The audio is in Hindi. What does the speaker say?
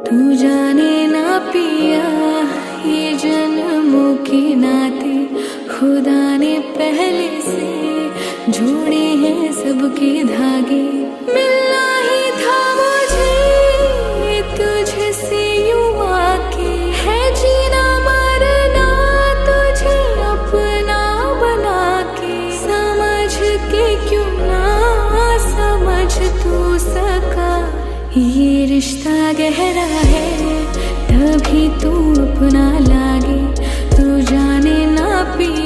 तू जाने ना पिया, ये जन्मों के नाते खुदा ने पहले से जोड़े हैं सबके धागे। मिलना ही था मुझे तुझसे यूं आके, है जीना मरना तुझे अपना बना के। समझ के क्यों ना समझ तू सका, ये रिश्ता गहरा है तभी तू अपना लागे। तू जाने ना पिया,